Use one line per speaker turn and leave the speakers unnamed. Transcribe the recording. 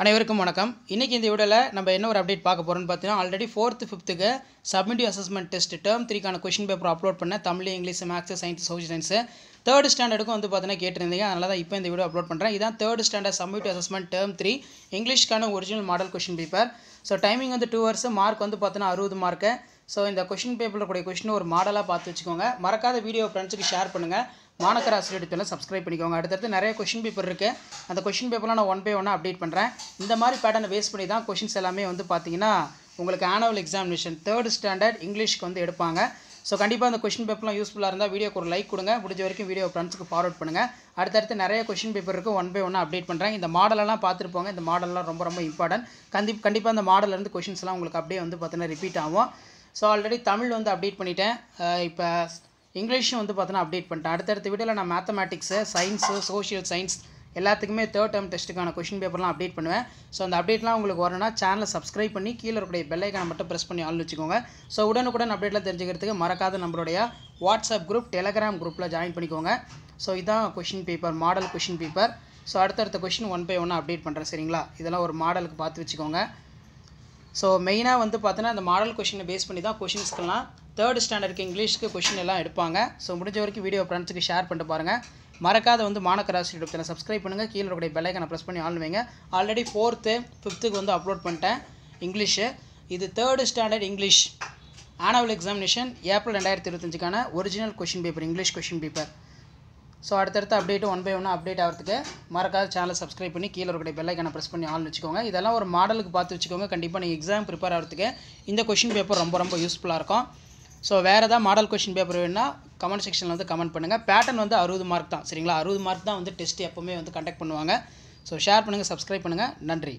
அனைவருக்கும் வணக்கம். இன்னைக்கு இந்த வீடியோவில் நம்ம என்ன ஒரு அப்டேட் பார்க்க போகிறோம்னு பார்த்தீங்கன்னா, already 4th 5th summative assessment test term 3க்கான கொஷின் பேப்பர் அப்லோட் பண்ண Tamil, English, maths, science, social science 3rd ஸ்டாண்டர்டுக்கும் வந்து பார்த்தீங்கன்னா கேட்டிருந்தீங்க. அதனால தான் இப்போ இந்த வீடியோ அப்லோட் பண்ணுறேன். இதான் 3rd standard summative assessment term 3 இங்கிலீஷ்க்கான original model question paper. So timing வந்து 2 hours, மார்க் வந்து பார்த்தீங்கன்னா 60 மார்க்கு. ஸோ இந்த கொஷின் பேப்பரில் கூடிய கொஷின் ஒரு மாடலாக பார்த்து வச்சுக்கோங்க. மறக்காத வீடியோ ஃப்ரெண்ட்ஸுக்கு ஷேர் பண்ணுங்கள். மாணக்கர் ஆசிரியர் சேனலை சப்ஸ்கிரைப் பண்ணிக்கோங்க. அடுத்தடுத்து நிறைய கொஷின் பேப்பர் இருக்குது. அந்த கொஷின் பேப்பர்லாம் நான் 1 by 1 அப்டேட் பண்ணுறேன். இந்த மாதிரி பேட்டர்னை பேஸ் பண்ணி தான் கொஷின்ஸ் எல்லாமே வந்து பார்த்தீங்கன்னா உங்களுக்கு ஆனுவல் எக்ஸாமினேஷன் 3rd ஸ்டாண்டர்ட் இங்கிலீஷ்க்கு வந்து எடுப்பாங்க. ஸோ கண்டிப்பாக அந்த கொஷின் பேப்பர்லாம் யூஸ்ஃபுல்லாக இருந்தால் வீடியோக்கு ஒரு லைக் கொடுங்க. முடிஞ்ச வரைக்கும் வீடியோ ஃப்ரெண்ட்ஸுக்கு ஃபார்வர்ட் பண்ணுங்கள். அடுத்தடுத்து நிறைய கொஷின் பேப்பர் இருக்குது. 1 by 1 அப்டேட் பண்ணுறேன். இந்த மாடலெல்லாம் பார்த்துருப்போங்க. இந்த மாடல்லாம் ரொம்ப இம்பார்ட்டன்ட். கண்டிப்பாக அந்த மாடலேருந்து கொஷின்ஸ்லாம் உங்களுக்கு அப்படியே வந்து பார்த்தீங்கன்னா ரிப்பீட் ஆகும். ஸோ ஆல்ரெடி தமிழ் வந்து அப்டேட் பண்ணிட்டேன். இப்போ இங்கிலீஷும் வந்து பார்த்தீங்கன்னா அப்டேட் பண்ணிட்டேன். அடுத்தடுத்த வீடியோவில் நான் மேத்தமேட்டிக்ஸு, சயின்ஸு, சோஷியல் சயின்ஸ் எல்லாத்துக்குமே 3rd term டெஸ்ட்டுக்கான கொஷின் பேப்பர்லாம் அப்டேட் பண்ணுவேன். ஸோ அந்த அப்டேட்லாம் உங்களுக்கு வரணும்னா சேனலை சப்ஸ்கிரைப் பண்ணி கீழே இருக்கக்கூடிய பெல் ஐக்கானை மட்டும் ப்ரெஸ் பண்ணி ஆள் வச்சுக்கோங்க. ஸோ உடனுக்குடன் அப்டேட்லாம் தெரிஞ்சுக்கிறதுக்கு மறக்காத நம்மளுடைய வாட்ஸ்அப் குரூப், டெலகிராம் குரூப்பில் ஜாயின் பண்ணிக்கோங்க. ஸோ இதான் question paper, model question paper. So அடுத்தடுத்த கொஷின் 1 by 1 அப்டேட் பண்ணுறேன். சரிங்களா? இதெல்லாம் ஒரு மாடலுக்கு பார்த்து வச்சுக்கோங்க. ஸோ மெயினாக வந்து பார்த்தீங்கன்னா அந்த மாடல் கொஷினை பேஸ் பண்ணி தான் கொஷின்ஸ்க்கெல்லாம் 3rd ஸ்டாண்டர்டுக்கு இங்கிலீஷ்க்கு கொஷின் எல்லாம் எடுப்பாங்க. ஸோ முடிஞ்ச வரைக்கும் வீடியோ ஃப்ரெண்ட்ஸுக்கு ஷேர் பண்ணிட்டு பாருங்கள். மறக்காத வந்து மாணக்கர் ஆசிரியர் யூடியூப் சேனலை சப்ஸ்கிரைப் பண்ணுங்கள். கீழே இருக்கக்கூடிய பெல் ஐக்கானை ப்ரெஸ் பண்ணி ஆன் வைங்க. ஆல்ரெடி 4th 5th வந்து அப்லோட் பண்ணிட்டேன் இங்கிலீஷு. இது 3rd standard English annual examination April 2025க்கான original question paper, English question paper. So அடுத்தடுத்து அப்டேட்டு 1 by 1 அப்டேட் ஆகிறதுக்கு மறக்காத சேனலை சப்ஸ்கிரைப் பண்ணி கீழே இருக்கக்கூடிய பெல் ஐக்கானை ப்ரெஸ் பண்ணி ஆன் வச்சுக்கோங்க. இதெல்லாம் ஒரு மாடலுக்கு பார்த்து வச்சுக்கோங்க. கண்டிப்பாக நீங்கள் எக்ஸாம் ப்ரிப்பேர் ஆகிறதுக்கு இந்த கொஷின் பேப்பர் ரொம்ப யூஸ்ஃபுல்லாக இருக்கும். ஸோ வேறு ஏதாவது மாடல் கொஷின் பேப்பர் வேணுன்னா கமெண்ட் செக்ஷனில் வந்து கமெண்ட் பண்ணுங்கள். பேட்டர்ன் வந்து 60 மார்க் தான். சரிங்களா? 60 மார்க் தான் வந்து டெஸ்ட் எப்போவுமே வந்து கண்டக்ட் பண்ணுவாங்க. ஸோ ஷேர் பண்ணுங்கள், சப்ஸ்கிரைப் பண்ணுங்கள். நன்றி.